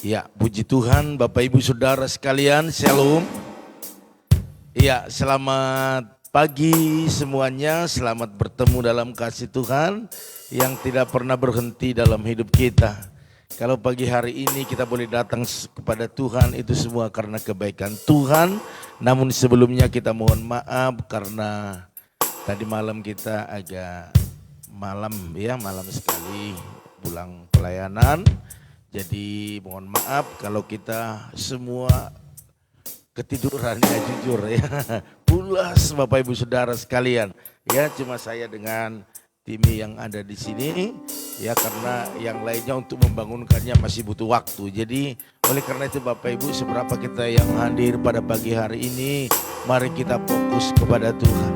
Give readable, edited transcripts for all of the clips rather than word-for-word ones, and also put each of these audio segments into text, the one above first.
Ya, puji Tuhan, Bapak Ibu Saudara sekalian, Shalom. Ya, selamat pagi semuanya, selamat bertemu dalam kasih Tuhan yang tidak pernah berhenti dalam hidup kita. Kalau pagi hari ini kita boleh datang kepada Tuhan, itu semua karena kebaikan Tuhan. Namun sebelumnya kita mohon maaf karena tadi malam kita agak malam sekali pulang pelayanan. Jadi mohon maaf kalau kita semua ketiduran ya, jujur ya. Pulas Bapak Ibu Saudara sekalian. Ya, cuma saya dengan tim yang ada di sini ya, karena yang lainnya untuk membangunkannya masih butuh waktu. Jadi oleh karena itu Bapak Ibu, seberapa kita yang hadir pada pagi hari ini, mari kita fokus kepada Tuhan.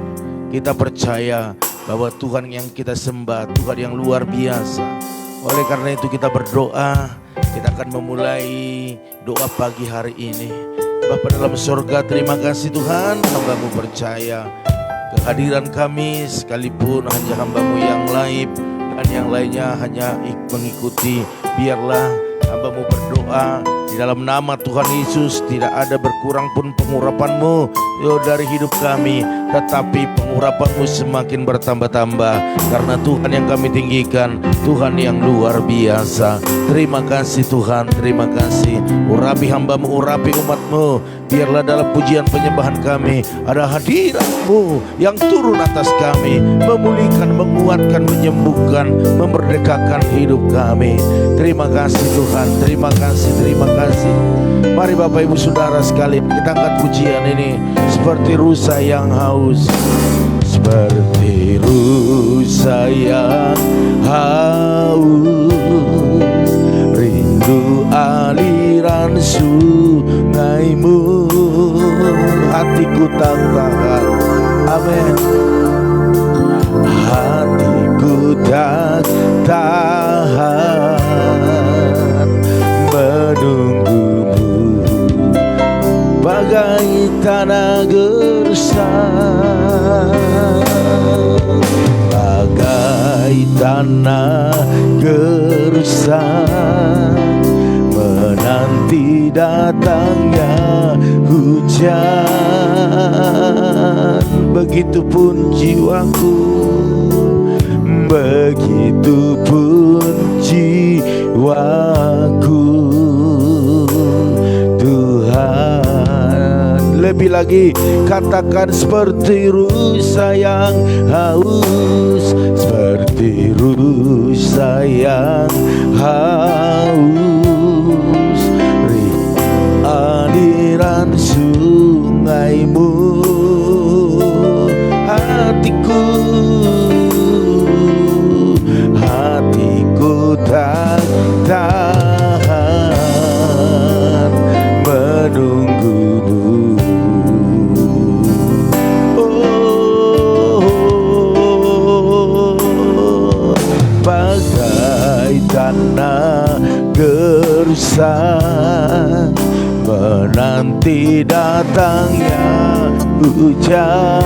Kita percaya bahwa Tuhan yang kita sembah, Tuhan yang luar biasa. Oleh karena itu kita berdoa, kita akan memulai doa pagi hari ini. Bapa dalam surga, terima kasih Tuhan, hamba-Mu percaya kehadiran kami sekalipun hanya hamba-Mu yang live dan yang lainnya hanya mengikuti. Biarlah hamba-Mu berdoa di dalam nama Tuhan Yesus, tidak ada berkurang pun pengurapan-Mu dari hidup kami, tetapi pengurapan-Mu semakin bertambah-tambah karena Tuhan yang kami tinggikan, Tuhan yang luar biasa. Terima kasih Tuhan, terima kasih. Urapi hamba-Mu, urapi umat-Mu. Biarlah dalam pujian penyembahan kami ada hadirat-Mu yang turun atas kami, memulihkan, menguatkan, menyembuhkan, memerdekakan hidup kami. Terima kasih Tuhan, terima kasih, terima kasih. Mari Bapak Ibu Saudara sekalian, kita angkat pujian ini seperti rusa yang haus. Seperti rusa yang haus, rindu aliran sungai-Mu, hatiku tak tahan. Amin. Hatiku tak tahan menunggu-Mu, bagai tanah gersang, bagai tanah gersang, menanti datangnya hujan. Begitupun jiwaku, begitupun jiwaku, Tuhan. Lebih lagi katakan seperti rusa yang haus, seperti rusa yang haus, aliran sungai-Mu, hatiku, hatiku tanah gersang, menanti datangnya hujan.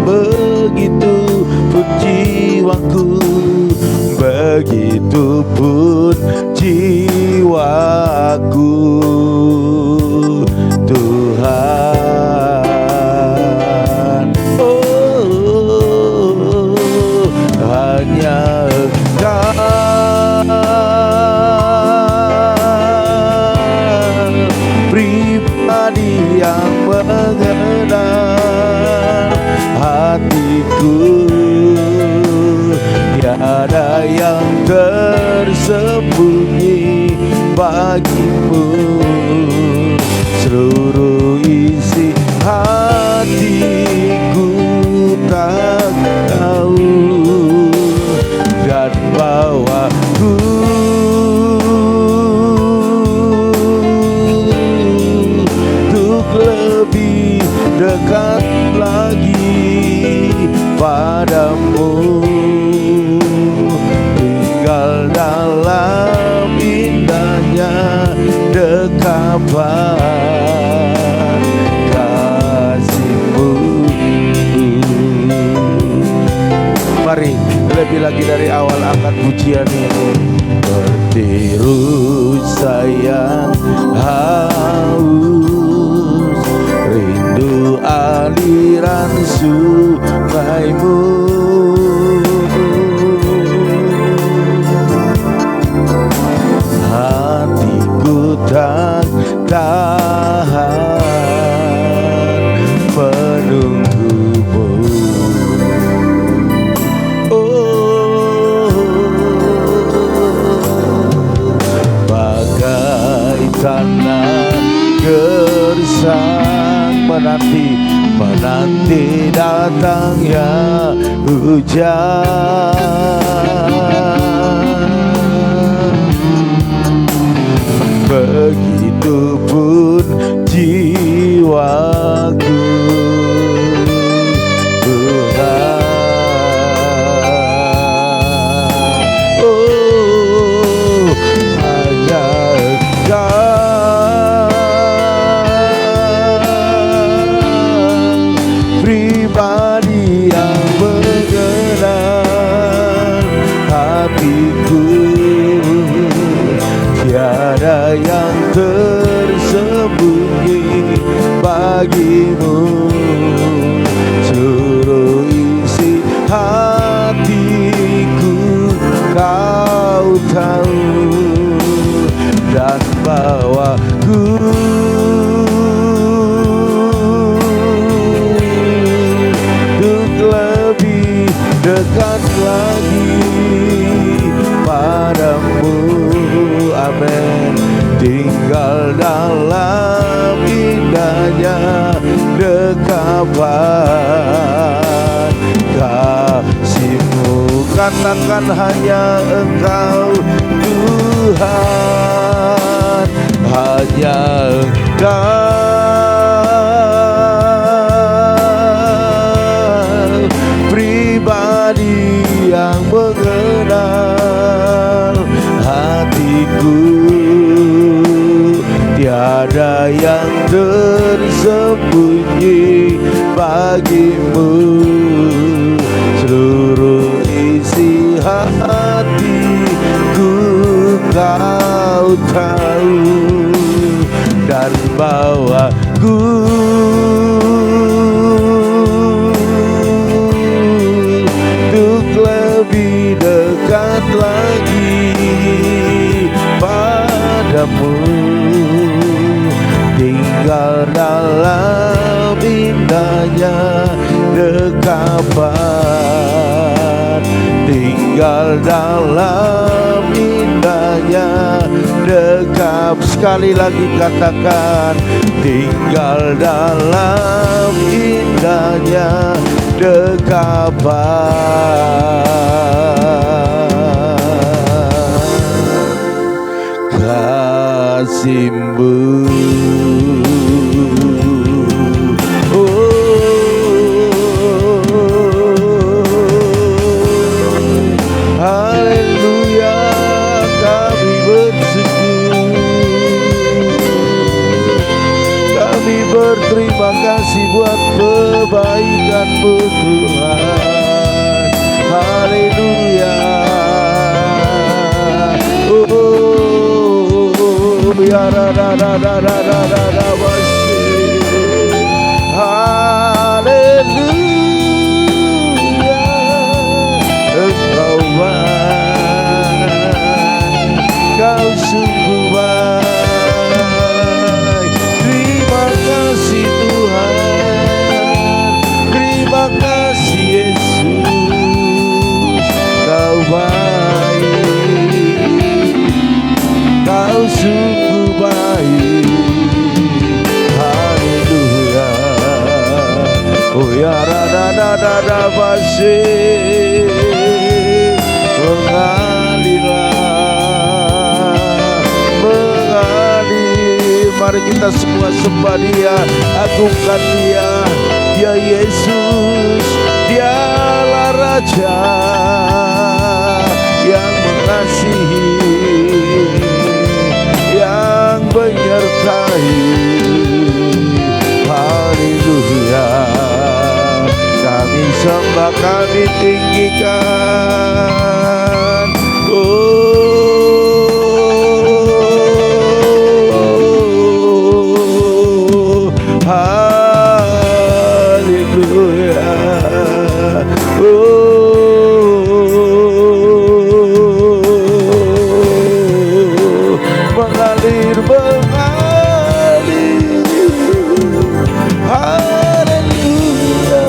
Begitu pun jiwaku, begitu pun jiwaku, Tuhan. Oh, hanya Engkau pribadi yang mengenal hatiku. Tiada yang tersembunyi bagimu. Seluruh isi hatiku tak tahu, dan bawaku untuk lebih dekat lagi padamu. Tinggal dalam indahnya dekapan kasih-Mu. Mari lebih lagi dari awal angkat pujian ini. Bertiru sayang haus, rindu aliran sungai-Mu. Hatiku tak tahan menunggu-Mu. Bagai tanah gersang, menanti datangnya hujan. Begitupun jiwaku, Tuhan. Oh, hanya Engkau pribadi yang mengenal hatiku. Tiada yang tersembunyi bagimu. Seluruh isi hatiku Kau tahu, dan bawaku untuk lebih dekat lagi padamu. Amin. Tinggal dalam indahnya dekapan kasih-Mu. Katakan hanya Engkau Tuhan, hanya Engkau pribadi yang mengenal hatiku. Tiada yang tersembunyi bagimu. Seluruh isi hatiku Kau tahu, dan bawaku untuk lebih dekat lagi padamu. Tinggal dalam indahnya dekapan, tinggal dalam indahnya dekap. Sekali lagi katakan, tinggal dalam indahnya dekapan kasih-Mu. Haleluya. kasih buat kebaikan-Mu Tuhan. Haleluya. Oh, ya ra ra ra ra ra ra ra ra haleluya. Engkau baik, Kau sungguh baik. Terima kasih Tuhan, terima kasih Yesus. Kau baik, Kau sungguh baik. Haleluya. Oh ya rada basi, mengalir. Mari kita semua sembah Dia, agungkan Dia. Ya Yesus, Dialah Raja yang mengasihi, yang menyertai. Haleluya. Kami sembah, kami tinggikan. Oh, haleluya. Oh, mengalir, mengalir. Haleluya.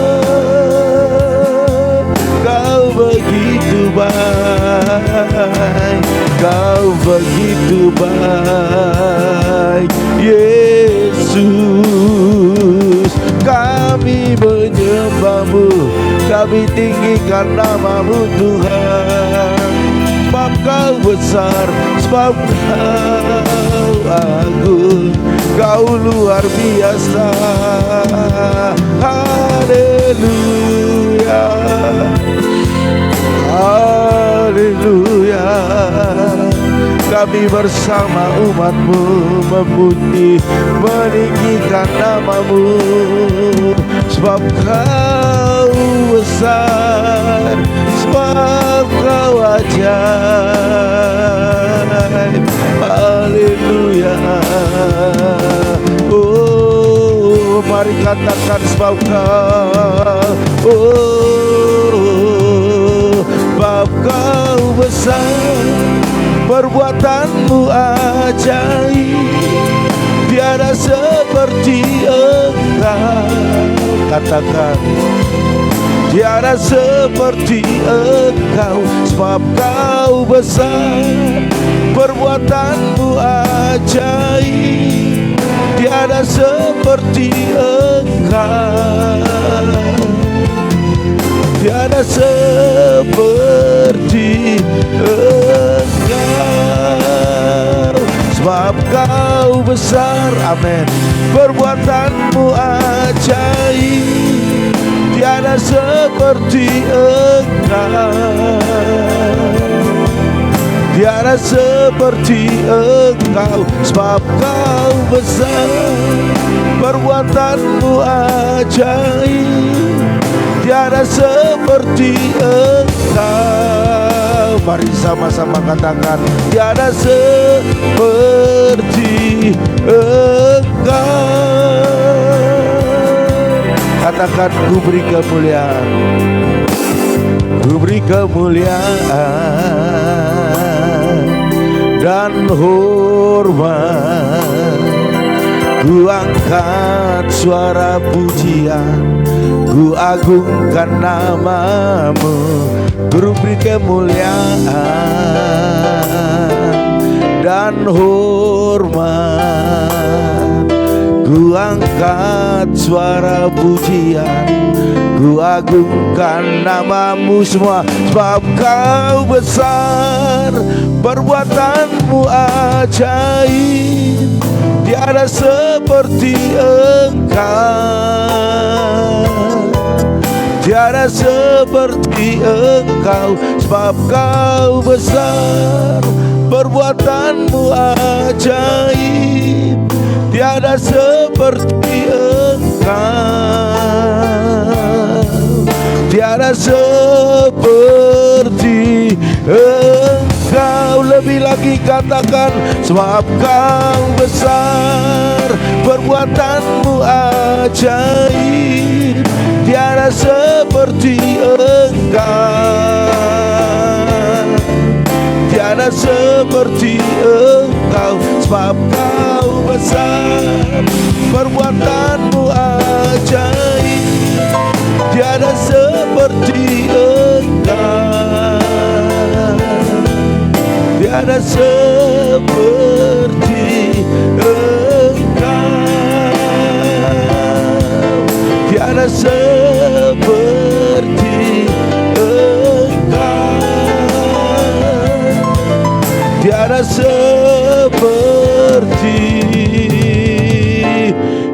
Kau begitu baik, Kau begitu baik. Yesus, kami menyembah-Mu, kami tinggikan nama-Mu Tuhan. Sebab Kau besar, sebab Kau agung, Kau luar biasa. Haleluya. Haleluya. Kami bersama umat-Mu memuji, meninggikan nama-Mu. Sebab Kau besar, sebab Kau ajaib. Haleluya. Oh, mari katakan sebab Kau. Oh, sebab Kau besar, perbuatan-Mu ajaib. Tiada seperti Engkau. Katakan, tiada seperti Engkau. Sebab Kau besar, perbuatan-Mu ajaib. Tiada seperti Engkau. Tiada seperti Engkau. Sebab Kau besar, amin, perbuatan-Mu ajaib. Tiada seperti Engkau. Tiada seperti Engkau. Sebab Kau besar, perbuatan-Mu ajaib. Tiada seperti Engkau. Mari sama-sama katakan, tiada seperti Engkau. Katakan, ku beri kemuliaan, ku beri kemuliaan dan hormat. Ku angkat suara pujian, ku agungkan nama-Mu. Ku beri kemuliaan dan hormat. Ku angkat suara pujian, ku agungkan nama-Mu semua. Sebab Kau besar, perbuatan-Mu ajaib. Tiada seperti Engkau. Tiada seperti Engkau. Sebab Kau besar, perbuatan-Mu ajaib. Tiada seperti Engkau. tiada seperti Engkau. Lebih lagi katakan, sebab Kau besar, perbuatanmu ajaib, tiada seperti Engkau, tiada seperti Engkau. Sebab Kau besar, perbuatanmu ajaib, tiada seperti Engkau, tiada seperti Engkau, tiada seperti Engkau, tiada seperti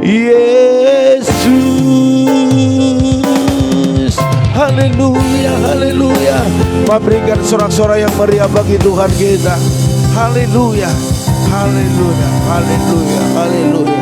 Yesus. Haleluya, haleluya. Mari berikan sorak-sorai yang meriah bagi Tuhan kita. Haleluya, haleluya, haleluya, haleluya.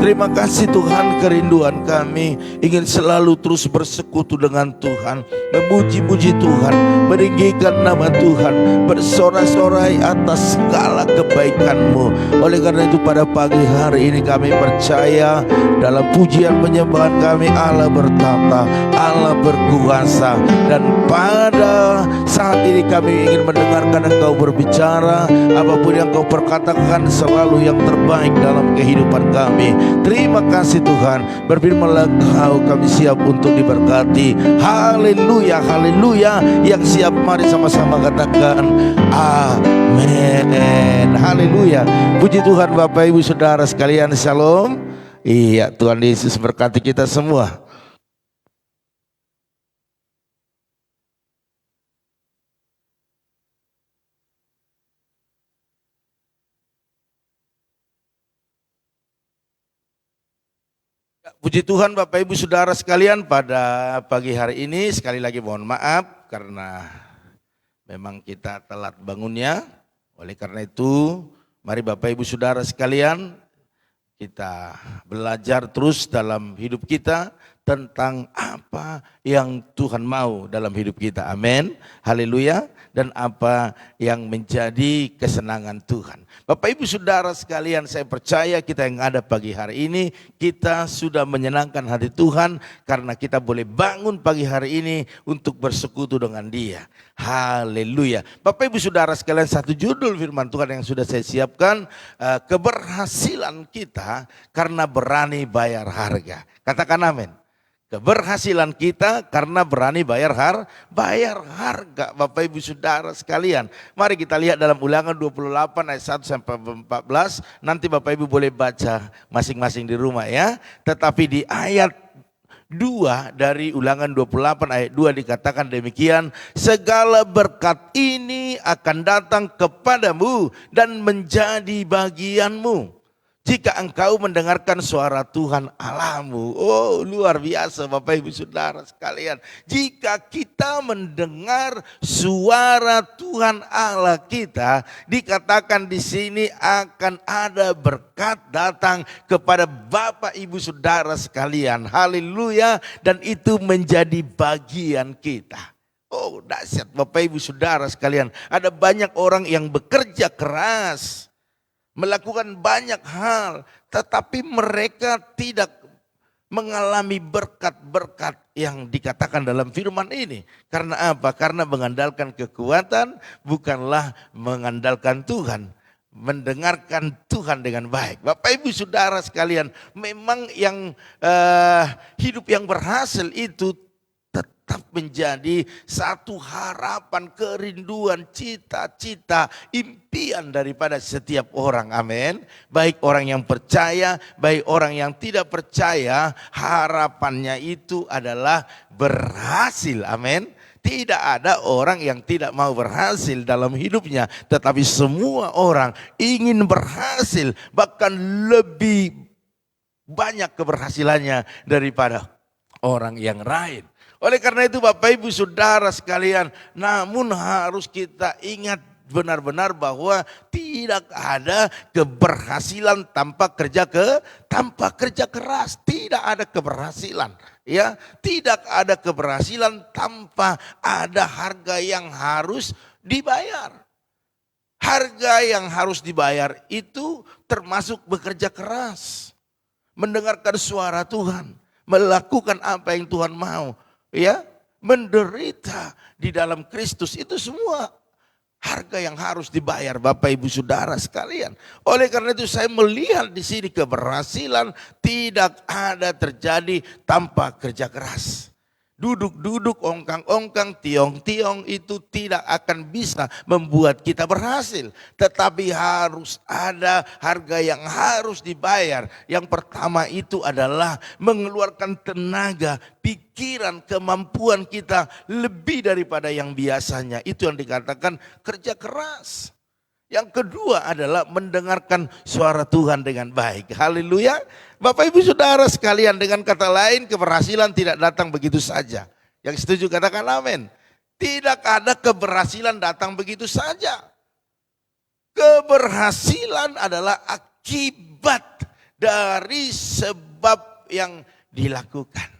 Terima kasih Tuhan, kerinduan kami ingin selalu terus bersekutu dengan Tuhan, memuji-muji Tuhan, meninggikan nama Tuhan, bersorak-sorai atas segala kebaikan-Mu. Oleh karena itu pada pagi hari ini kami percaya dalam pujian penyembahan kami, Allah bertata, Allah berkuasa. Dan pada saat ini kami ingin mendengarkan Engkau berbicara. Apapun yang Kau perkatakan selalu yang terbaik dalam kehidupan kami. Terima kasih Tuhan, berfirman-Lah Engkau, kami siap untuk diberkati. Haleluya, haleluya. Yang siap mari sama-sama katakan amin. Haleluya. Puji Tuhan Bapak Ibu Saudara sekalian, shalom. Iya, Tuhan Yesus berkati kita semua. Puji Tuhan Bapak Ibu Saudara sekalian, pada pagi hari ini sekali lagi mohon maaf karena memang kita telat bangunnya. Oleh karena itu mari Bapak Ibu Saudara sekalian, kita belajar terus dalam hidup kita tentang apa yang Tuhan mau dalam hidup kita. Amin, haleluya. Dan apa yang menjadi kesenangan Tuhan. Bapak Ibu Saudara sekalian, saya percaya kita yang ada pagi hari ini, kita sudah menyenangkan hati Tuhan karena kita boleh bangun pagi hari ini untuk bersekutu dengan Dia. Haleluya. Bapak Ibu Saudara sekalian, satu judul firman Tuhan yang sudah saya siapkan, keberhasilan kita karena berani bayar harga. Katakan amin. Keberhasilan kita karena berani bayar harga. Bapak Ibu Saudara sekalian, mari kita lihat dalam Ulangan 28 ayat 1 sampai 14. Nanti Bapak Ibu boleh baca masing-masing di rumah ya. Tetapi di ayat 2 dari Ulangan 28 ayat 2 dikatakan demikian, segala berkat ini akan datang kepadamu dan menjadi bagianmu jika engkau mendengarkan suara Tuhan Allahmu. Oh, luar biasa Bapak Ibu Saudara sekalian. Jika kita mendengar suara Tuhan Allah kita, dikatakan di sini akan ada berkat datang kepada Bapak Ibu Saudara sekalian. Haleluya. Dan itu menjadi bagian kita. Oh, dahsyat Bapak Ibu Saudara sekalian. Ada banyak orang yang bekerja keras, melakukan banyak hal, tetapi mereka tidak mengalami berkat-berkat yang dikatakan dalam firman ini. Karena apa? Karena mengandalkan kekuatan, bukanlah mengandalkan Tuhan. Mendengarkan Tuhan dengan baik. Bapak Ibu Saudara sekalian, memang yang hidup yang berhasil itu tetap menjadi satu harapan, kerinduan, cita-cita, impian daripada setiap orang. Amin. Baik orang yang percaya, baik orang yang tidak percaya, harapannya itu adalah berhasil. Amin. Tidak ada orang yang tidak mau berhasil dalam hidupnya, tetapi semua orang ingin berhasil, bahkan lebih banyak keberhasilannya daripada orang yang lain. Oleh karena itu Bapak Ibu Saudara sekalian, namun harus kita ingat benar-benar bahwa tidak ada keberhasilan tanpa kerja keras. tidak ada keberhasilan. Ya, tidak ada keberhasilan tanpa ada harga yang harus dibayar. Harga yang harus dibayar itu termasuk bekerja keras, mendengarkan suara Tuhan, melakukan apa yang Tuhan mau, ya, menderita di dalam Kristus, itu semua harga yang harus dibayar, Bapak Ibu Saudara sekalian. Oleh karena itu saya melihat di sini keberhasilan tidak ada terjadi tanpa kerja keras. Duduk-duduk, ongkang-ongkang, tiong-tiong itu tidak akan bisa membuat kita berhasil. Tetapi harus ada harga yang harus dibayar. Yang pertama itu adalah mengeluarkan tenaga, pikiran, kemampuan kita lebih daripada yang biasanya. Itu yang dikatakan kerja keras. Yang kedua adalah mendengarkan suara Tuhan dengan baik. Haleluya. Bapak Ibu Saudara sekalian, dengan kata lain keberhasilan tidak datang begitu saja. Yang setuju katakan amin. Tidak ada keberhasilan datang begitu saja. Keberhasilan adalah akibat dari sebab yang dilakukan.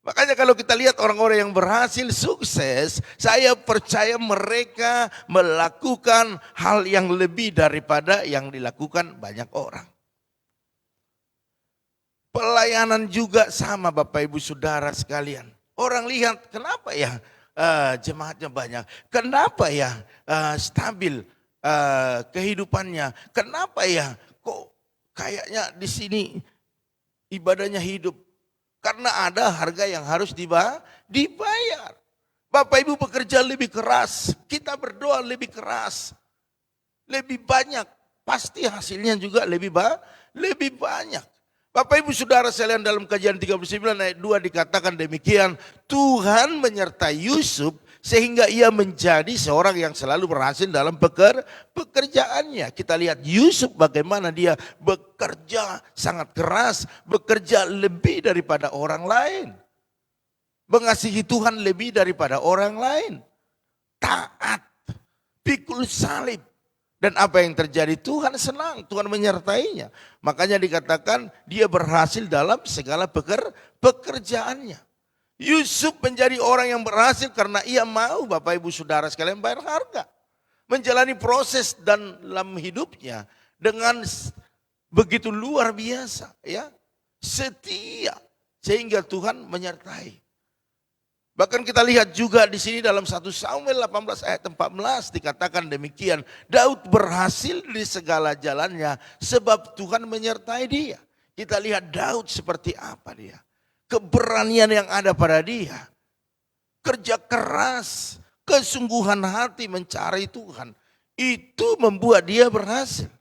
Makanya kalau kita lihat orang-orang yang berhasil, sukses, saya percaya mereka melakukan hal yang lebih daripada yang dilakukan banyak orang. Pelayanan juga sama Bapak Ibu Saudara sekalian. Orang lihat kenapa ya jemaatnya banyak, kenapa ya stabil kehidupannya, kenapa ya kok kayaknya di sini ibadahnya hidup. Karena ada harga yang harus dibayar. Bapak Ibu bekerja lebih keras, kita berdoa lebih keras, lebih banyak, pasti hasilnya juga lebih banyak. Bapak Ibu Saudara sekalian, dalam kajian 39 ayat 2 dikatakan demikian, Tuhan menyertai Yusuf sehingga ia menjadi seorang yang selalu berhasil dalam pekerjaannya. Kita lihat Yusuf bagaimana dia bekerja sangat keras, bekerja lebih daripada orang lain. Mengasihi Tuhan lebih daripada orang lain. Taat, pikul salib. Dan apa yang terjadi? Tuhan senang, Tuhan menyertainya. Makanya dikatakan dia berhasil dalam segala pekerjaannya. Yusuf menjadi orang yang berhasil karena ia mau, Bapak Ibu Saudara sekalian, bayar harga. Menjalani proses dalam hidupnya dengan begitu luar biasa, ya, setia, sehingga Tuhan menyertai. Bahkan kita lihat juga di sini dalam 1 Samuel 18 ayat 14 dikatakan demikian. Daud berhasil di segala jalannya sebab Tuhan menyertai dia. Kita lihat Daud seperti apa dia. Keberanian yang ada pada dia. Kerja keras, kesungguhan hati mencari Tuhan. Itu membuat dia berhasil.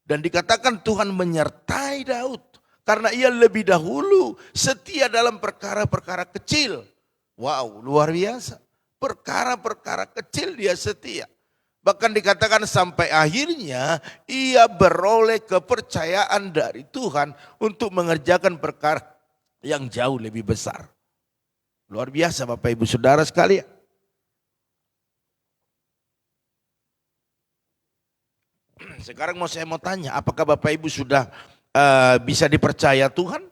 Dan dikatakan Tuhan menyertai Daud. Karena ia lebih dahulu setia dalam perkara-perkara kecil. Wow, luar biasa. Perkara-perkara kecil dia setia. Bahkan dikatakan sampai akhirnya ia beroleh kepercayaan dari Tuhan untuk mengerjakan perkara yang jauh lebih besar. Luar biasa Bapak Ibu Saudara sekalian. Sekarang saya mau tanya, apakah Bapak Ibu sudah bisa dipercaya Tuhan?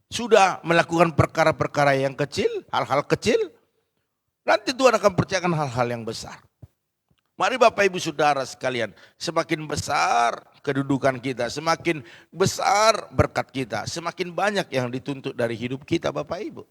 Sudah melakukan perkara-perkara yang kecil, hal-hal kecil? Nanti Tuhan akan percayakan hal-hal yang besar. Mari Bapak Ibu Saudara sekalian, semakin besar kedudukan kita, semakin besar berkat kita, semakin banyak yang dituntut dari hidup kita Bapak Ibu.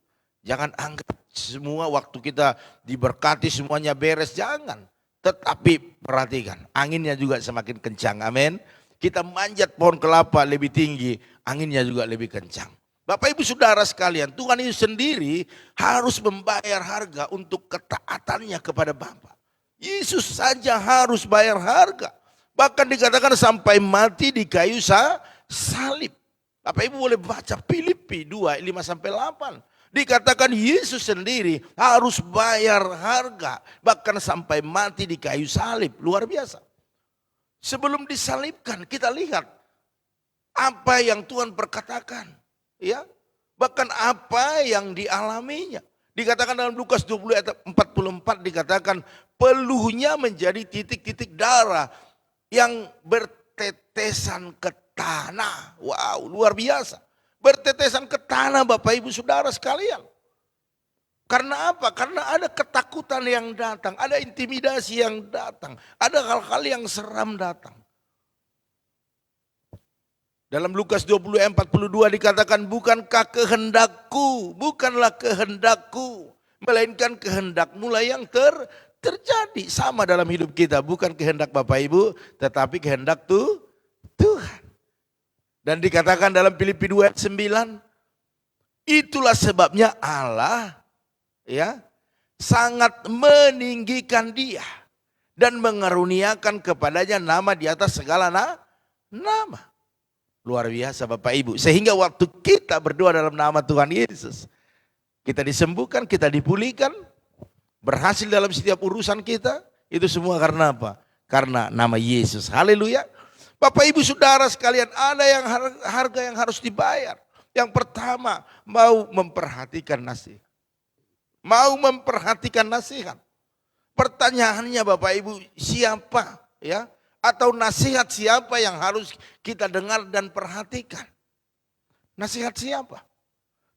Jangan anggap semua waktu kita diberkati semuanya beres, jangan. Tetapi perhatikan, anginnya juga semakin kencang, amin. Kita manjat pohon kelapa lebih tinggi, anginnya juga lebih kencang. Bapak Ibu Saudara sekalian, Tuhan itu sendiri harus membayar harga untuk ketaatannya kepada Bapa. Yesus saja harus bayar harga. Bahkan dikatakan sampai mati di kayu salib. Bapak Ibu boleh baca Filipi 2, 5-8. Dikatakan Yesus sendiri harus bayar harga. Bahkan sampai mati di kayu salib, luar biasa. Sebelum disalibkan kita lihat apa yang Tuhan perkatakan, ya. Bahkan apa yang dialaminya. Dikatakan dalam Lukas 20 ayat 44 dikatakan peluhnya menjadi titik-titik darah yang bertetesan ke tanah. Wow, luar biasa. bertetesan ke tanah Bapak Ibu Saudara sekalian. Karena apa? Karena ada ketakutan yang datang, ada intimidasi yang datang, ada hal-hal yang seram datang. Dalam Lukas 20:42 dikatakan, bukankah kehendakku, bukanlah kehendakku, melainkan kehendakmu lah yang terjadi. Sama dalam hidup kita, bukan kehendak Bapak Ibu, tetapi kehendak Tuhan. Dan dikatakan dalam Filipi 2:9, itulah sebabnya Allah sangat meninggikan dia dan mengaruniakan kepadanya nama di atas segala nama. Luar biasa Bapak Ibu. Sehingga waktu kita berdoa dalam nama Tuhan Yesus, kita disembuhkan, kita dipulihkan, berhasil dalam setiap urusan kita. Itu semua karena apa? Karena nama Yesus. Haleluya. Bapak Ibu Saudara sekalian, ada yang harga yang harus dibayar. Yang pertama, mau memperhatikan nasihat. Mau memperhatikan nasihat. Pertanyaannya Bapak Ibu, siapa atau nasihat siapa yang harus kita dengar dan perhatikan? Nasihat siapa?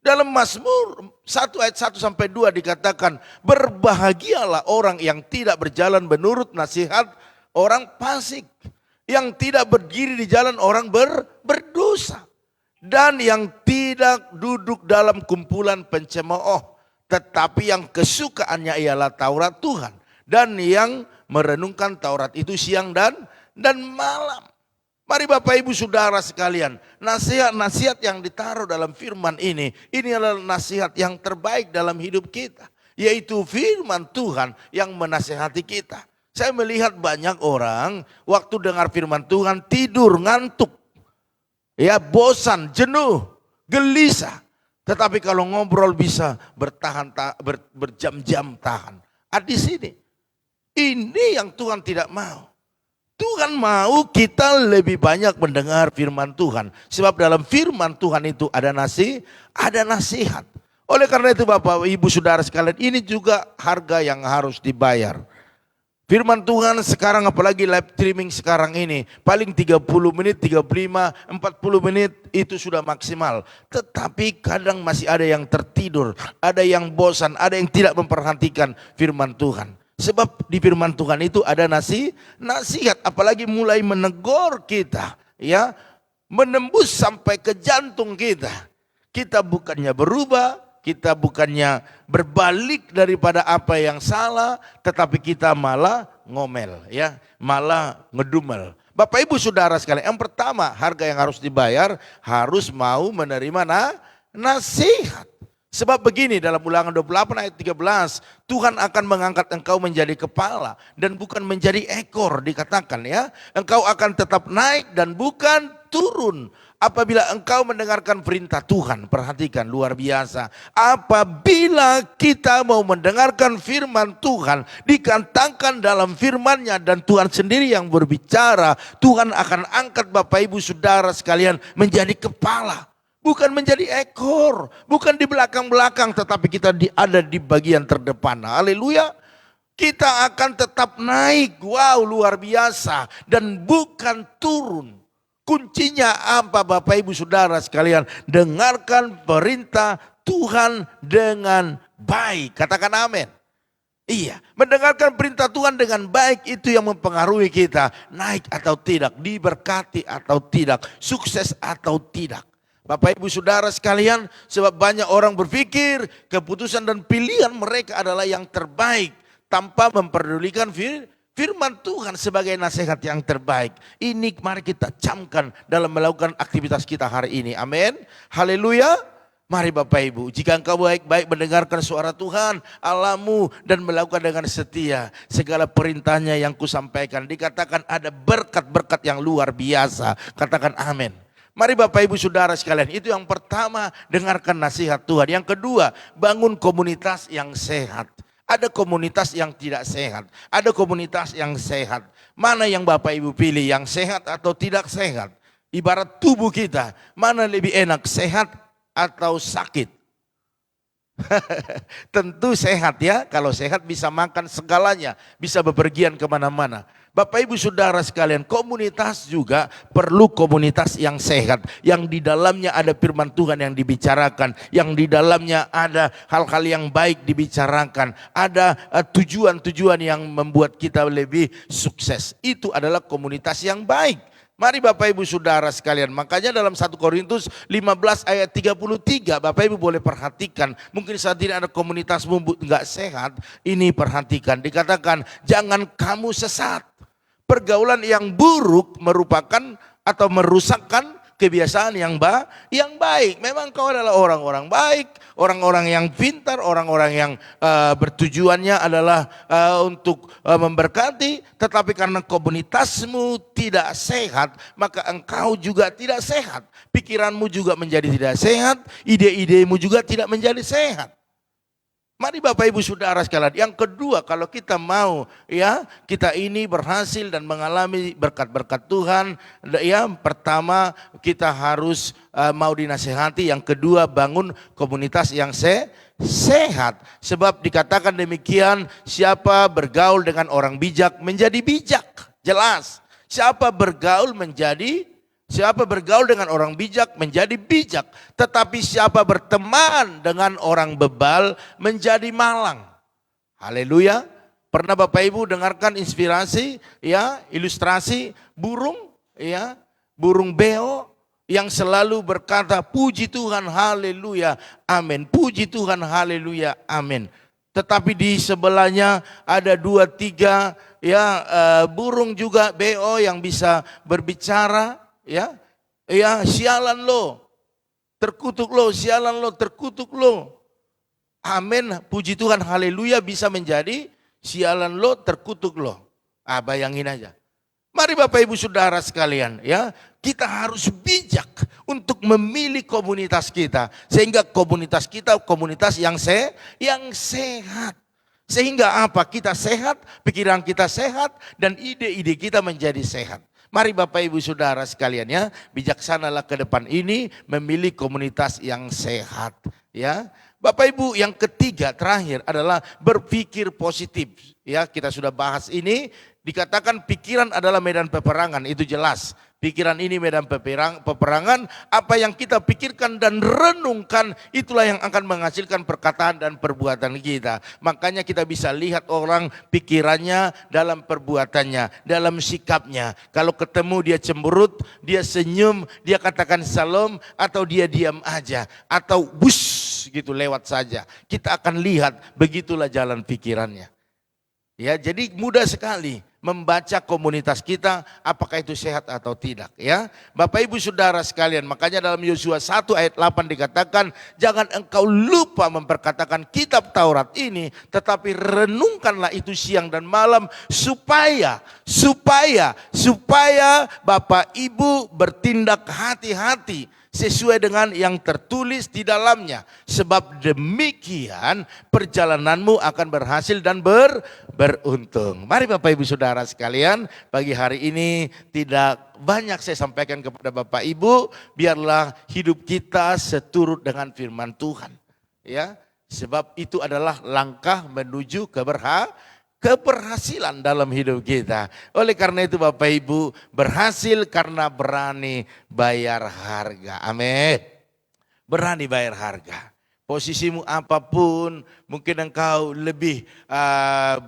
Dalam Mazmur 1 ayat 1 sampai 2 dikatakan, berbahagialah orang yang tidak berjalan menurut nasihat orang fasik, yang tidak berdiri di jalan orang berdosa, dan yang tidak duduk dalam kumpulan pencemooh, tetapi yang kesukaannya ialah Taurat Tuhan, dan yang merenungkan Taurat itu siang dan malam. Mari Bapak Ibu Saudara sekalian, nasihat-nasihat yang ditaruh dalam firman ini adalah nasihat yang terbaik dalam hidup kita, yaitu firman Tuhan yang menasihati kita. Saya melihat banyak orang waktu dengar firman Tuhan tidur, ngantuk, bosan, jenuh, gelisah. Tetapi kalau ngobrol bisa berjam-jam tahan. Di sini, ini yang Tuhan tidak mau. Tuhan mau kita lebih banyak mendengar firman Tuhan. Sebab dalam firman Tuhan itu ada nasihat. Oleh karena itu Bapak Ibu Saudara sekalian, ini juga harga yang harus dibayar. Firman Tuhan sekarang, apalagi live streaming sekarang ini, paling 30 menit, 35, 40 menit itu sudah maksimal. Tetapi kadang masih ada yang tertidur, ada yang bosan, ada yang tidak memperhatikan firman Tuhan. Sebab di firman Tuhan itu ada nasihat, apalagi mulai menegur kita, menembus sampai ke jantung kita. Kita bukannya berubah, kita bukannya berbalik daripada apa yang salah, tetapi kita malah ngomel, malah ngedumel. Bapak Ibu Saudara sekalian, yang pertama harga yang harus dibayar, harus mau menerima nasihat. Sebab begini, dalam Ulangan 28 ayat 13, Tuhan akan mengangkat engkau menjadi kepala dan bukan menjadi ekor, dikatakan engkau akan tetap naik dan bukan turun. Apabila engkau mendengarkan perintah Tuhan, perhatikan luar biasa. Apabila kita mau mendengarkan firman Tuhan, dikatakan dalam firman-Nya dan Tuhan sendiri yang berbicara, Tuhan akan angkat Bapak Ibu Saudara sekalian menjadi kepala. Bukan menjadi ekor, bukan di belakang-belakang, tetapi kita ada di bagian terdepan. Haleluya. Kita akan tetap naik, wow luar biasa, dan bukan turun. Kuncinya apa Bapak Ibu Saudara sekalian? Dengarkan perintah Tuhan dengan baik. Katakan amin. Iya, mendengarkan perintah Tuhan dengan baik itu yang mempengaruhi kita. Naik atau tidak, diberkati atau tidak, sukses atau tidak. Bapak Ibu Saudara sekalian, sebab banyak orang berpikir keputusan dan pilihan mereka adalah yang terbaik tanpa memperdulikan firman Tuhan sebagai nasihat yang terbaik. Ini mari kita camkan dalam melakukan aktivitas kita hari ini. Amin. Haleluya. Mari Bapak Ibu, jika engkau baik-baik mendengarkan suara Tuhan Allahmu dan melakukan dengan setia segala perintahnya yang kusampaikan, dikatakan ada berkat-berkat yang luar biasa. Katakan amin. Mari Bapak Ibu Saudara sekalian, itu yang pertama, dengarkan nasihat Tuhan. Yang kedua, bangun komunitas yang sehat. Ada komunitas yang tidak sehat, ada komunitas yang sehat. Mana yang Bapak Ibu pilih, yang sehat atau tidak sehat? Ibarat tubuh kita, mana lebih enak, sehat atau sakit? Tentu sehat ya, kalau sehat bisa makan segalanya, bisa bepergian kemana-mana. Bapak ibu saudara sekalian, komunitas juga perlu komunitas yang sehat, yang di dalamnya ada firman Tuhan yang dibicarakan, yang di dalamnya ada hal-hal yang baik dibicarakan, ada tujuan-tujuan yang membuat kita lebih sukses. Itu adalah komunitas yang baik. Mari Bapak Ibu Saudara sekalian, makanya dalam 1 Korintus 15 ayat 33, Bapak Ibu boleh perhatikan, mungkin saat ini ada komunitasmu enggak sehat, ini perhatikan, dikatakan jangan kamu sesat. Pergaulan yang buruk merupakan atau merusakkan kebiasaan yang baik. Memang kau adalah orang-orang baik, orang-orang yang pintar, orang-orang yang bertujuannya adalah untuk memberkati. Tetapi karena komunitasmu tidak sehat, maka engkau juga tidak sehat. Pikiranmu juga menjadi tidak sehat, ide-idemu juga tidak menjadi sehat. Mari Bapak Ibu Saudara sekalian, yang kedua kalau kita mau ya kita ini berhasil dan mengalami berkat-berkat Tuhan, ya pertama kita harus mau dinasehati, yang kedua bangun komunitas yang sehat. Sebab dikatakan demikian, siapa bergaul dengan orang bijak menjadi bijak, jelas. Siapa bergaul dengan orang bijak menjadi bijak. Tetapi siapa berteman dengan orang bebal menjadi malang. Haleluya. Pernah Bapak Ibu dengarkan inspirasi ya, ilustrasi burung ya, burung beo yang selalu berkata puji Tuhan haleluya amin. Puji Tuhan haleluya amin. Tetapi di sebelahnya ada 2-3 ya burung juga beo yang bisa berbicara. Ya, sialan lo, terkutuk lo, sialan lo, terkutuk lo. Amin, puji Tuhan, haleluya bisa menjadi sialan lo, terkutuk lo. Bayangin aja. Mari Bapak Ibu Saudara sekalian, ya kita harus bijak untuk memilih komunitas kita, sehingga komunitas kita komunitas yang sehat. Sehingga apa? Kita sehat, pikiran kita sehat, dan ide-ide kita menjadi sehat. Mari Bapak Ibu Saudara sekalian ya, bijaksanalah ke depan ini memilih komunitas yang sehat ya. Bapak Ibu, yang ketiga terakhir adalah berpikir positif. Ya, kita sudah bahas ini, dikatakan pikiran adalah medan peperangan, itu jelas. Pikiran ini medan peperangan, apa yang kita pikirkan dan renungkan itulah yang akan menghasilkan perkataan dan perbuatan kita. Makanya kita bisa lihat orang pikirannya dalam perbuatannya, dalam sikapnya. Kalau ketemu dia cemberut, dia senyum, dia katakan salam, atau dia diam aja, atau bus gitu lewat saja. Kita akan lihat begitulah jalan pikirannya. Ya, jadi mudah sekali membaca komunitas kita apakah itu sehat atau tidak ya. Bapak Ibu Saudara sekalian, makanya dalam Yosua 1 ayat 8 dikatakan jangan engkau lupa memperkatakan kitab Taurat ini, tetapi renungkanlah itu siang dan malam supaya Bapak Ibu bertindak hati-hati sesuai dengan yang tertulis di dalamnya. Sebab demikian perjalananmu akan berhasil dan beruntung. Mari Bapak Ibu Saudara sekalian, pagi hari ini tidak banyak saya sampaikan kepada Bapak Ibu, biarlah hidup kita seturut dengan firman Tuhan. Ya, sebab itu adalah langkah menuju keberhasilan dalam hidup kita. Oleh karena itu Bapak Ibu, berhasil karena berani bayar harga. Amin. Berani bayar harga. Posisimu apapun, mungkin engkau lebih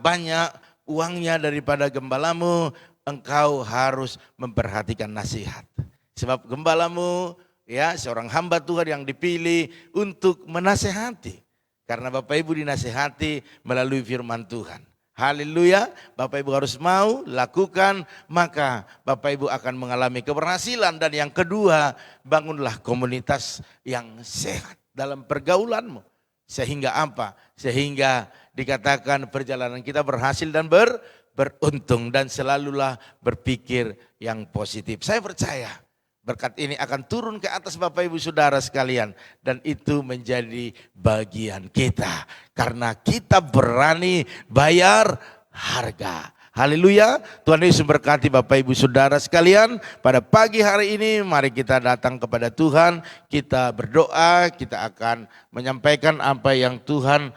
banyak uangnya daripada gembalamu, engkau harus memperhatikan nasihat. Sebab gembalamu ya seorang hamba Tuhan yang dipilih untuk menasehati. Karena Bapak Ibu dinasehati melalui firman Tuhan. Haleluya, Bapak Ibu harus mau lakukan, maka Bapak Ibu akan mengalami keberhasilan. Dan yang kedua, bangunlah komunitas yang sehat dalam pergaulanmu. Sehingga apa? Sehingga dikatakan perjalanan kita berhasil dan beruntung. Dan selalulah berpikir yang positif. Saya percaya berkat ini akan turun ke atas Bapak Ibu Saudara sekalian. Dan itu menjadi bagian kita. Karena kita berani bayar harga. Haleluya. Tuhan Yesus berkati Bapak Ibu Saudara sekalian. Pada pagi hari ini mari kita datang kepada Tuhan. Kita berdoa, kita akan menyampaikan apa yang Tuhan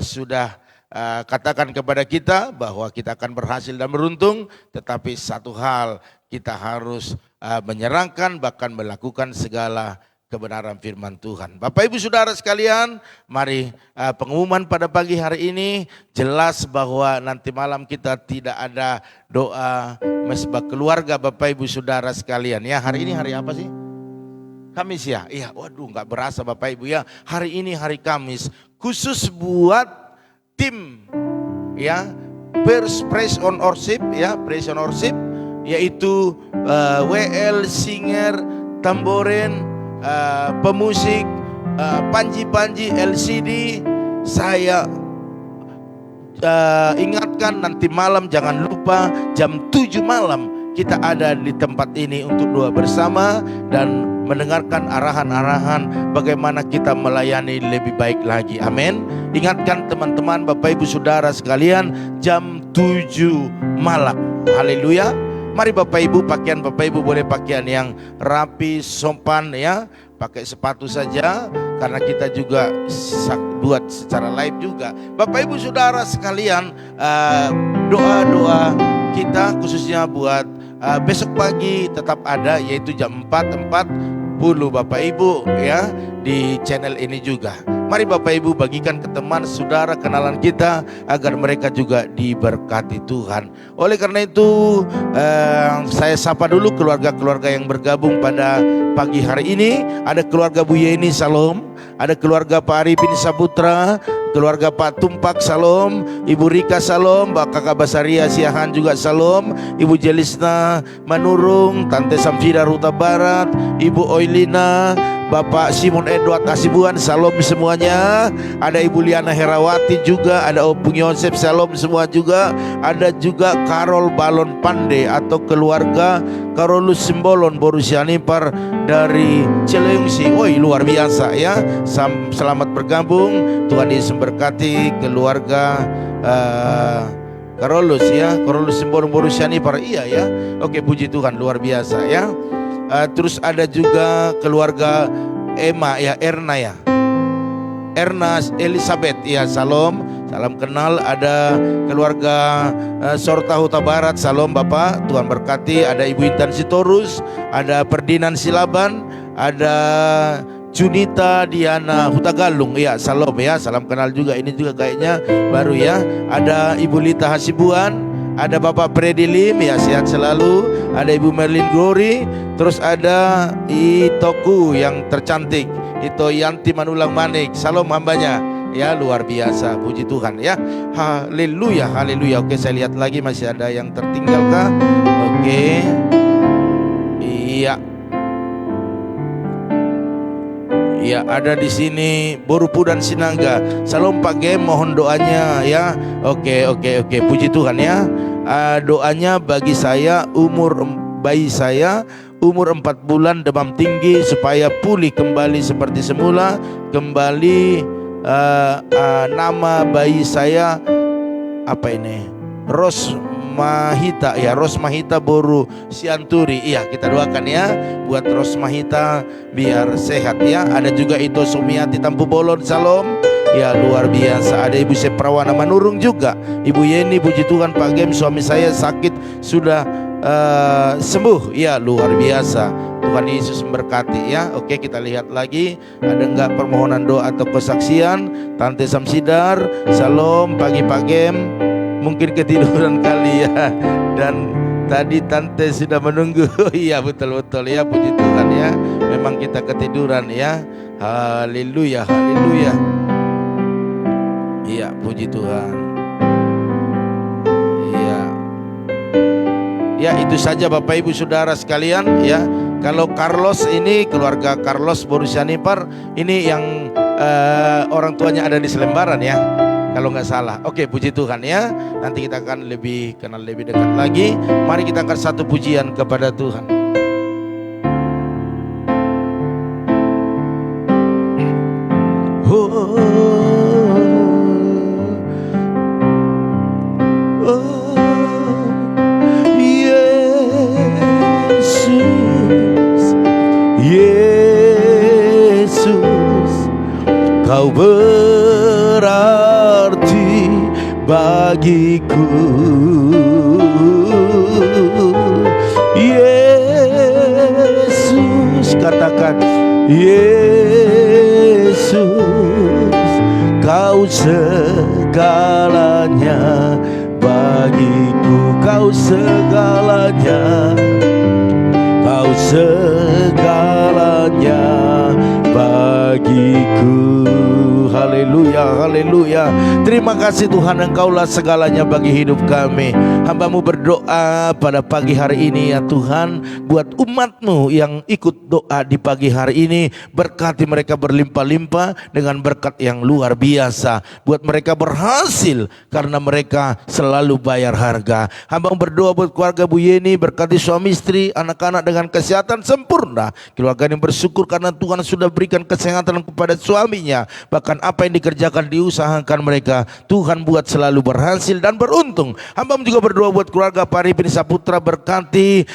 sudah katakan kepada kita, bahwa kita akan berhasil dan beruntung. Tetapi satu hal, kita harus menyerahkan bahkan melakukan segala kebenaran firman Tuhan. Bapak Ibu Saudara sekalian, mari pengumuman pada pagi hari ini jelas bahwa nanti malam kita tidak ada doa mesbah keluarga Bapak Ibu Saudara sekalian ya. Hari ini hari apa sih? Kamis ya? Iya, waduh nggak berasa Bapak Ibu ya. Hari ini hari Kamis khusus buat tim ya, praise on worship ya, praise on worship, yaitu WL, singer, tamborin, pemusik, panji-panji, LCD. Saya ingatkan nanti malam jangan lupa jam 7 malam kita ada di tempat ini untuk doa bersama dan mendengarkan arahan-arahan bagaimana kita melayani lebih baik lagi. Amin. Ingatkan teman-teman, Bapak Ibu Saudara sekalian, jam 7 malam. Haleluya. Mari Bapak Ibu, pakaian Bapak Ibu boleh pakaian yang rapi, sopan ya. Pakai sepatu saja karena kita juga buat secara live juga. Bapak Ibu Saudara sekalian, doa-doa kita khususnya buat besok pagi tetap ada, yaitu jam 4.40 Bapak Ibu ya, di channel ini juga. Mari Bapak Ibu bagikan ke teman, saudara, kenalan kita agar mereka juga diberkati Tuhan. Oleh karena itu saya sapa dulu keluarga-keluarga yang bergabung pada pagi hari ini. Ada keluarga Bu Yeni, salam. Ada keluarga Pak Arifin Saputra, keluarga Pak Tumpak, salam. Ibu Rika, salam. Mbak Kakak Basaria Siahan juga salam. Ibu Jelisna Manurung, Tante Samfira Ruta Barat, Ibu Oilina, Bapak Simon Edward Asibuan, salam semuanya. Ada Ibu Liana Herawati juga, ada Opung Yosef, salam semua juga. Ada juga Karol Balon Pande atau keluarga Karolus Simbolon Borusianipar dari Celeungsi. Woi, luar biasa ya. Selamat bergabung. Tuhan Yesus memberkati keluarga Karolus ya, Karolus Simbolon Borusianipar. Iya ya. Oke, puji Tuhan, luar biasa ya. Terus ada juga keluarga Emma ya, Erna ya, Erna Elizabeth ya, salam, salam kenal. Ada keluarga Sorta Huta Barat, salam Bapak, Tuhan berkati. Ada Ibu Intan Sitorus, ada Perdinan Silaban, ada Junita Diana Huta Galung ya, salam ya, salam kenal juga. Ini juga kayaknya baru ya. Ada Ibu Lita Hasibuan, ada Bapak Freddy Lim ya, sehat selalu. Ada Ibu Merlin Glory. Terus ada Itoku yang tercantik, Ito Yanti Manulang Manik, salam hambanya ya, luar biasa, puji Tuhan ya. Haleluya, haleluya. Oke, saya lihat lagi masih ada yang tertinggal kah? Oke, iya. Ya, ada di sini Borupu dan Sinangga. Salam Pak Gem, mohon doanya ya. Oke, puji Tuhan ya. Doanya bagi saya, bayi saya umur 4 bulan demam tinggi supaya pulih kembali seperti semula. Kembali nama bayi saya apa ini? Rosmahita ya, Rosmahita Boru Sianturi. Iya, kita doakan ya buat Rosmahita biar sehat ya. Ada juga Ito Sumiati Tampu Bolon, salam ya, luar biasa. Ada Ibu Seprawana Manurung juga. Ibu Yeni, puji Tuhan Pak Gem, suami saya sakit sudah sembuh ya, luar biasa. Tuhan Yesus memberkati ya. Oke, kita lihat lagi ada enggak permohonan doa atau kesaksian. Tante Samsidar, salam pagi Pak Gem, mungkin ketiduran kali ya, dan tadi Tante sudah menunggu. Iya, betul-betul ya, puji Tuhan ya, memang kita ketiduran ya. Haleluya, haleluya. Iya, puji Tuhan. Iya. Ya, itu saja Bapak Ibu Saudara sekalian ya. Kalau Carlos ini, keluarga Carlos Borusianipar ini yang orang tuanya ada di Selembaran ya, kalau nggak salah. Oke, puji Tuhan ya. Nanti kita akan lebih kenal lebih dekat lagi. Mari kita angkat satu pujian kepada Tuhan. Oh, oh. berarti bagiku. Yesus, katakan Yesus, kau segalanya bagiku, kau segalanya, kau segalanya bagiku. Haleluya, haleluya. Terima kasih Tuhan, Engkaulah segalanya bagi hidup kami. Hamba-Mu berdoa pada pagi hari ini ya Tuhan, buat umat-Mu yang ikut doa di pagi hari ini, berkati mereka berlimpah-limpah dengan berkat yang luar biasa. Buat mereka berhasil karena mereka selalu bayar harga. Hamba-Mu berdoa buat keluarga Bu Yeni, berkati suami istri, anak-anak dengan kesehatan sempurna. Keluarga ini bersyukur karena Tuhan sudah berikan kesehatan kepada suaminya. Bahkan apa yang dikerjakan, diusahakan mereka, Tuhan buat selalu berhasil dan beruntung. Hamba juga berdoa buat keluarga Paripin Saputra, berkati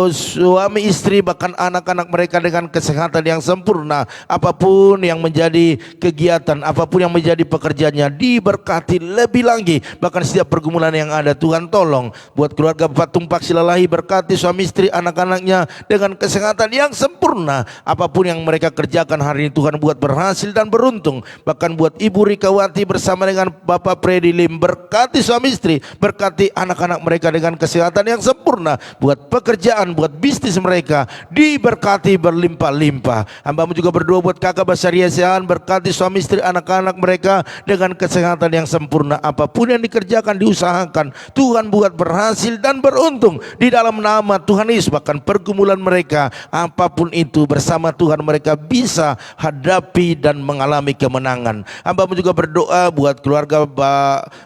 suami istri bahkan anak-anak mereka dengan kesehatan yang sempurna. Apapun yang menjadi kegiatan, apapun yang menjadi pekerjaannya, diberkati lebih lagi. Bahkan setiap pergumulan yang ada, Tuhan tolong. Buat keluarga Bapak Tumpak Silalahi, berkati suami istri anak-anaknya dengan kesehatan yang sempurna. Apapun yang mereka kerjakan hari ini, Tuhan buat berhasil dan beruntung. Bahkan buat Ibu Rikawati bersama dengan Bapak Freddy Lim, berkati suami istri, berkati anak-anak mereka dengan kesehatan yang sempurna. Buat pekerjaan, buat bisnis mereka, diberkati berlimpah-limpah. Hamba-Mu juga berdoa buat kakak Basaria Sehan, berkati suami istri anak-anak mereka dengan kesehatan yang sempurna. Apapun yang dikerjakan, diusahakan, Tuhan buat berhasil dan beruntung di dalam nama Tuhan Yesus. Bahkan pergumulan mereka, apapun itu, bersama Tuhan mereka bisa hadapi dan mengalami kemenangan. Hamba-Mu juga berdoa buat keluarga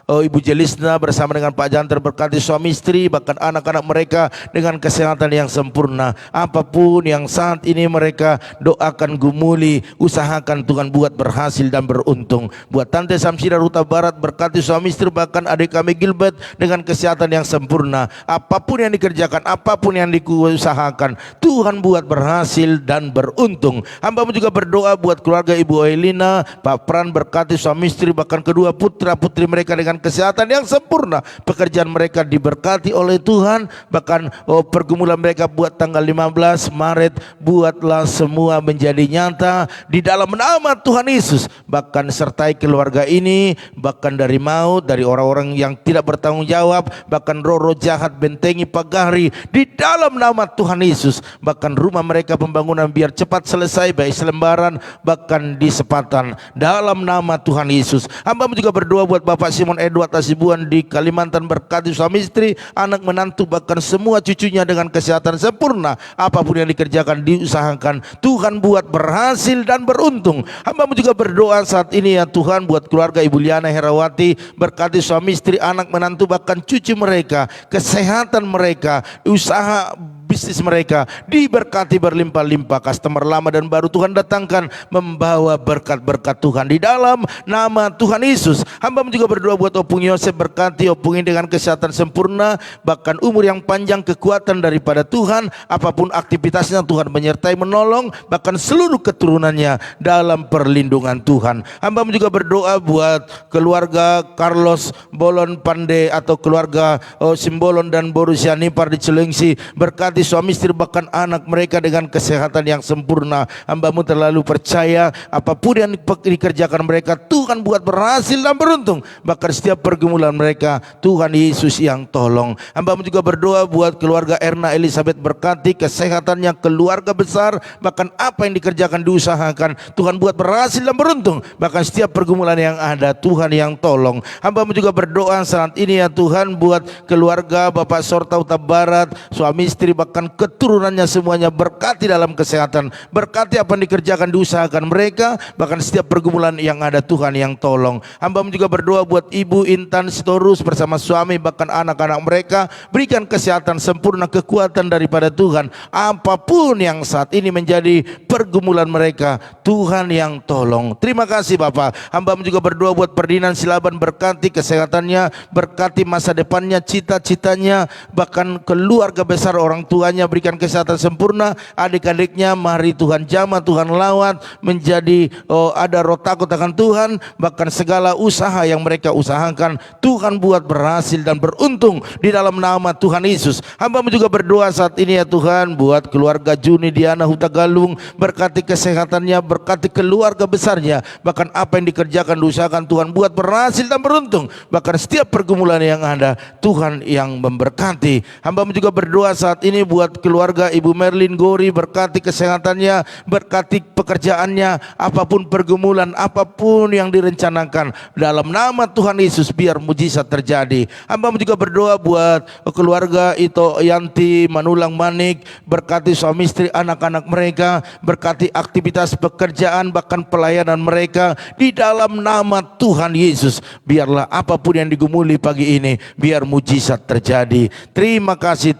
Ibu Jelisna bersama dengan Pak Janter, berkati suami istri bahkan anak-anak mereka dengan kesehatan yang sempurna. Apapun yang saat ini mereka doakan, gumuli, usahakan, Tuhan buat berhasil dan beruntung. Buat Tante Samsira Ruta Barat, berkati suami istri bahkan adik kami Gilbert dengan kesehatan yang sempurna. Apapun yang dikerjakan, apapun yang diusahakan, Tuhan buat berhasil dan beruntung. Hamba-Mu juga berdoa buat keluarga Ibu Elina, Pak Pran, berkati suami istri bahkan kedua putra putri mereka dengan kesehatan yang sempurna. Pekerjaan mereka diberkati oleh Tuhan. Bahkan pergumulan mereka buat tanggal 15 Maret, buatlah semua menjadi nyata di dalam nama Tuhan Yesus. Bahkan sertai keluarga ini bahkan dari maut, dari orang-orang yang tidak bertanggung jawab, bahkan roh-roh jahat bentengi pagari di dalam nama Tuhan Yesus. Bahkan rumah mereka pembangunan biar cepat selesai, baik selembaran bahkan di sepatan, dalam nama Tuhan Yesus. Hamba juga berdoa buat Bapak Simon Edward Hasibuan di Kalimantan, berkati suami istri, anak menantu bahkan semua cucunya dengan kesehatan sempurna. Apapun yang dikerjakan, diusahakan, Tuhan buat berhasil dan beruntung. Hamba juga berdoa saat ini ya Tuhan buat keluarga Ibu Liana Herawati, berkati suami istri, anak menantu bahkan cucu mereka, kesehatan mereka, usaha bisnis mereka diberkati berlimpah-limpah. Customer lama dan baru Tuhan datangkan membawa berkat-berkat Tuhan di dalam nama Tuhan Yesus. Hamba juga berdoa buat Opung Yosef, berkati Opung ini dengan kesehatan sempurna, bahkan umur yang panjang, kekuatan daripada Tuhan. Apapun aktivitasnya Tuhan menyertai, menolong, bahkan seluruh keturunannya dalam perlindungan Tuhan. Hamba juga berdoa buat keluarga Carlos Bolon Pande atau keluarga Simbolon dan Borussia Nipar di Cilengsi, berkati suami istri bahkan anak mereka dengan kesehatan yang sempurna. Hamba-Mu terlalu percaya apapun yang dikerjakan mereka, Tuhan buat berhasil dan beruntung. Bahkan setiap pergumulan mereka, Tuhan Yesus yang tolong. Hamba-Mu juga berdoa buat keluarga Erna Elizabeth, berkati kesehatannya, keluarga besar, bahkan apa yang dikerjakan, diusahakan, Tuhan buat berhasil dan beruntung. Bahkan setiap pergumulan yang ada, Tuhan yang tolong. Hamba-Mu juga berdoa saat ini ya Tuhan buat keluarga Bapak Sorta Uta Barat, suami istri bahkan keturunannya semuanya, berkati dalam kesehatan, berkati apa yang dikerjakan, diusahakan mereka, bahkan setiap pergumulan yang ada, Tuhan yang tolong. Hamba juga berdoa buat Ibu Intan Sitorus bersama suami bahkan anak-anak mereka, berikan kesehatan sempurna, kekuatan daripada Tuhan. Apapun yang saat ini menjadi pergumulan mereka, Tuhan yang tolong. Terima kasih Bapak. Hamba juga berdoa buat Ferdinand Silaban, berkati kesehatannya, berkati masa depannya, cita-citanya, bahkan keluarga besar orang tua tuanya berikan kesehatan sempurna. Adik-adiknya mari Tuhan jamah, Tuhan lawat menjadi ada roh takut akan Tuhan. Bahkan segala usaha yang mereka usahakan Tuhan buat berhasil dan beruntung di dalam nama Tuhan Yesus. Hamba juga berdoa saat ini ya Tuhan buat keluarga Juni Diana Huta Galung, berkati kesehatannya, berkati keluarga besarnya. Bahkan apa yang dikerjakan diusahakan Tuhan buat berhasil dan beruntung. Bahkan setiap pergumulan yang ada Tuhan yang memberkati. Hamba juga berdoa saat ini buat keluarga Ibu Merlin Gori, berkati kesehatannya, berkati pekerjaannya, apapun pergumulan, apapun yang direncanakan dalam nama Tuhan Yesus biar mujizat terjadi. Hamba juga berdoa buat keluarga Ito Yanti Manulang Manik, berkati suami istri, anak-anak mereka, berkati aktivitas pekerjaan bahkan pelayanan mereka di dalam nama Tuhan Yesus. Biarlah apapun yang digumuli pagi ini biar mujizat terjadi. Terima kasih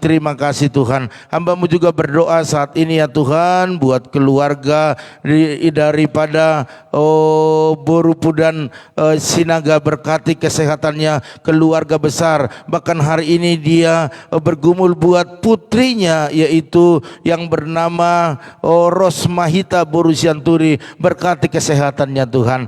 Tuhan. Hamba-Mu juga berdoa saat ini ya Tuhan buat keluarga daripada Borupu dan Sinaga, berkati kesehatannya, keluarga besar. Bahkan hari ini dia bergumul buat putrinya yaitu yang bernama Rosmahita Borusianturi, berkati kesehatannya Tuhan.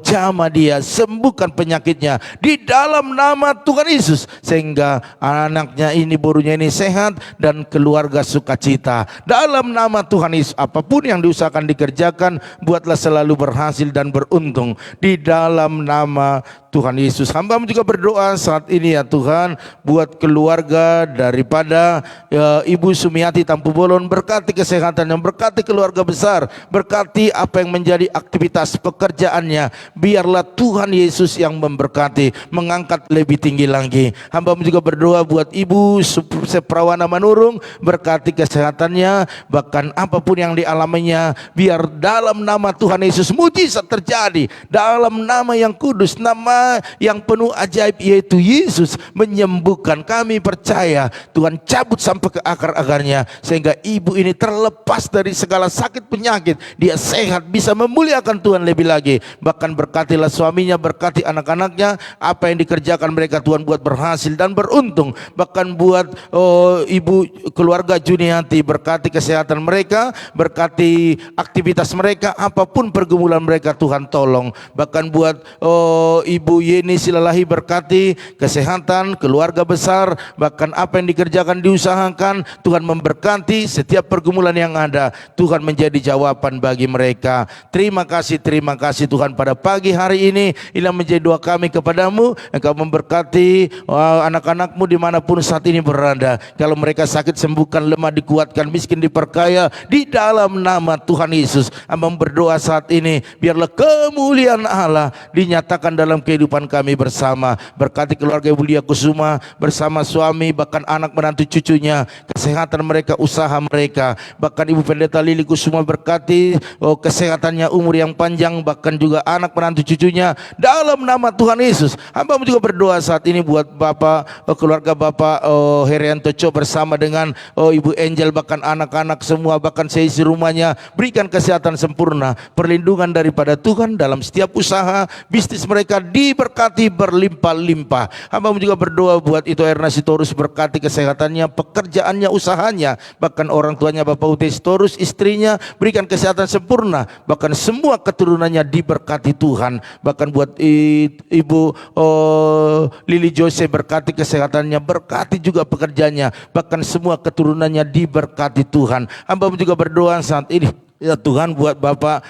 Jamah dia, sembuhkan penyakitnya di dalam nama Tuhan Yesus sehingga anaknya ini, borunya ini sehat dan keluarga sukacita dalam nama Tuhan Yesus. Apapun yang diusahakan dikerjakan buatlah selalu berhasil dan beruntung di dalam nama Tuhan Yesus. Hamba juga berdoa saat ini ya Tuhan buat keluarga daripada Ibu Sumiati Tampu Bolon, berkati kesehatan yang, berkati keluarga besar, berkati apa yang menjadi aktivitas pekerjaannya. Biarlah Tuhan Yesus yang memberkati, mengangkat lebih tinggi lagi. Hamba juga berdoa buat Ibu Seprawana Manurung, berkati kesehatannya, bahkan apapun yang dialaminya biar dalam nama Tuhan Yesus mujizat terjadi. Dalam nama yang kudus, nama yang penuh ajaib yaitu Yesus menyembuhkan. Kami percaya Tuhan cabut sampai ke akar-akarnya sehingga ibu ini terlepas dari segala sakit penyakit. Dia sehat, bisa memuliakan Tuhan lebih lagi. Bahkan berkatilah suaminya, berkati anak-anaknya, apa yang dikerjakan mereka Tuhan buat berhasil dan beruntung. Bahkan buat ibu keluarga Juniati, berkati kesehatan mereka, berkati aktivitas mereka, apapun pergumulan mereka Tuhan tolong. Bahkan buat Ibu Yeni Silalahi, berkati kesehatan, keluarga besar, bahkan apa yang dikerjakan diusahakan Tuhan memberkati. Setiap pergumulan yang ada Tuhan menjadi jawaban bagi mereka. Terima kasih Tuhan pada pagi hari ini. Inilah menjadi doa kami kepadamu, Engkau memberkati anak-anakmu dimanapun saat ini berada. Kalau mereka sakit sembuhkan, lemah dikuatkan, miskin diperkaya di dalam nama Tuhan Yesus. Hamba berdoa saat ini biarlah kemuliaan Allah dinyatakan dalam kehidupan kami bersama. Berkati keluarga Ibu Lia Kusuma bersama suami, bahkan anak menantu cucunya, kesehatan mereka, usaha mereka. Bahkan Ibu Pendeta Lili Kusuma, berkati kesehatannya, umur yang panjang, bahkan juga anak menantu cucunya dalam nama Tuhan Yesus. Hamba juga berdoa saat ini buat Bapak, keluarga Bapak Herianto Co bersama dengan Ibu Angel, bahkan anak-anak semua, bahkan seisi rumahnya. Berikan kesehatan sempurna, perlindungan daripada Tuhan dalam setiap usaha bisnis mereka diberkati berlimpah-limpah. Hamba juga berdoa buat itu Erna Sitorus, berkati kesehatannya, pekerjaannya, usahanya, bahkan orang tuanya Bapak Ute Sitorus, istrinya, berikan kesehatan sempurna, bahkan semua keturunannya diberkati Tuhan. Bahkan buat Ibu Lili Jose, berkati kesehatannya, berkati juga pekerjaannya, bahkan semua keturunannya diberkati Tuhan. Hamba juga berdoa saat ini ya Tuhan buat Bapak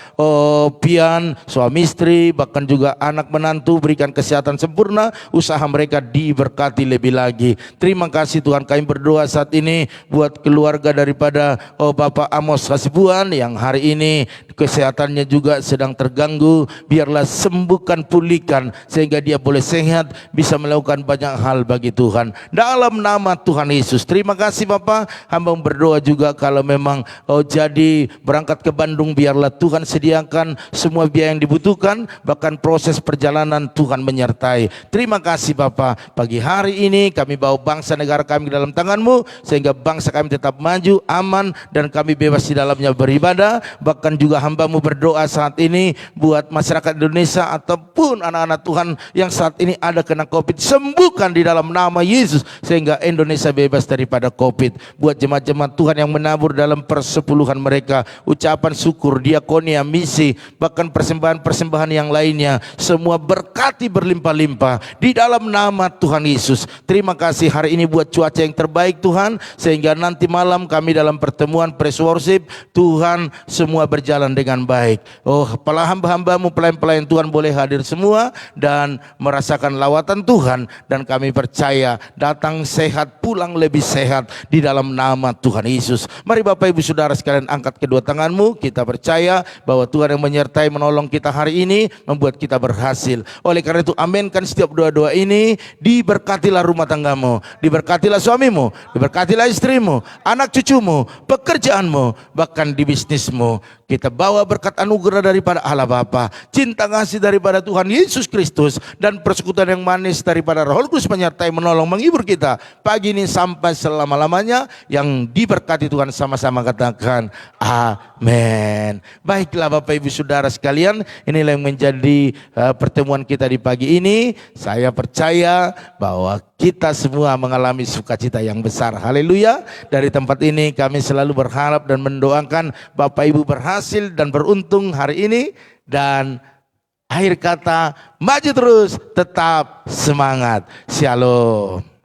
Pian, suami istri, bahkan juga anak menantu, berikan kesehatan sempurna, usaha mereka diberkati lebih lagi. Terima kasih Tuhan. Kami berdoa saat ini buat keluarga daripada Bapak Amos Hasibuan yang hari ini kesehatannya juga sedang terganggu. Biarlah sembuhkan, pulihkan sehingga dia boleh sehat, bisa melakukan banyak hal bagi Tuhan dalam nama Tuhan Yesus. Terima kasih Bapak. Hamba berdoa juga kalau memang jadi berangkat ke Bandung, biarlah Tuhan sediakan semua biaya yang dibutuhkan, bahkan proses perjalanan Tuhan menyertai. Terima kasih Bapak. Pagi hari ini kami bawa bangsa negara kami ke dalam tangan-Mu sehingga bangsa kami tetap maju, aman, dan kami bebas di dalamnya beribadah. Bahkan juga hamba-hambamu berdoa saat ini buat masyarakat Indonesia ataupun anak-anak Tuhan yang saat ini ada kena COVID, sembuhkan di dalam nama Yesus sehingga Indonesia bebas daripada COVID. Buat jemaat-jemaat Tuhan yang menabur dalam persepuluhan mereka, ucapan syukur, diakonia, misi, bahkan persembahan-persembahan yang lainnya, semua berkati berlimpah-limpah di dalam nama Tuhan Yesus. Terima kasih hari ini buat cuaca yang terbaik Tuhan, sehingga nanti malam kami dalam pertemuan praise worship Tuhan semua berjalan dengan baik. Oh, para hamba-hambamu, pelayan-pelayan Tuhan boleh hadir semua dan merasakan lawatan Tuhan, dan kami percaya datang sehat, pulang lebih sehat di dalam nama Tuhan Yesus. Mari Bapak Ibu Saudara sekalian angkat kedua tanganmu, kita percaya bahwa Tuhan yang menyertai menolong kita hari ini membuat kita berhasil. Oleh karena itu aminkan setiap doa-doa ini. Diberkatilah rumah tanggamu, diberkatilah suamimu, diberkatilah istrimu, anak cucumu, pekerjaanmu, bahkan di bisnismu. Kita bawa berkat anugerah daripada Allah Bapa, cinta kasih daripada Tuhan Yesus Kristus, dan persekutuan yang manis daripada Roh Kudus menyertai menolong menghibur kita pagi ini sampai selama-lamanya. Yang diberkati Tuhan sama-sama katakan amin. Baiklah Bapak Ibu Saudara sekalian, inilah yang menjadi pertemuan kita di pagi ini. Saya percaya bahwa kita semua mengalami sukacita yang besar. Haleluya. Dari tempat ini kami selalu berharap dan mendoakan Bapak Ibu berhasil dan beruntung hari ini. Dan akhir kata, maju terus, tetap semangat. Shalom.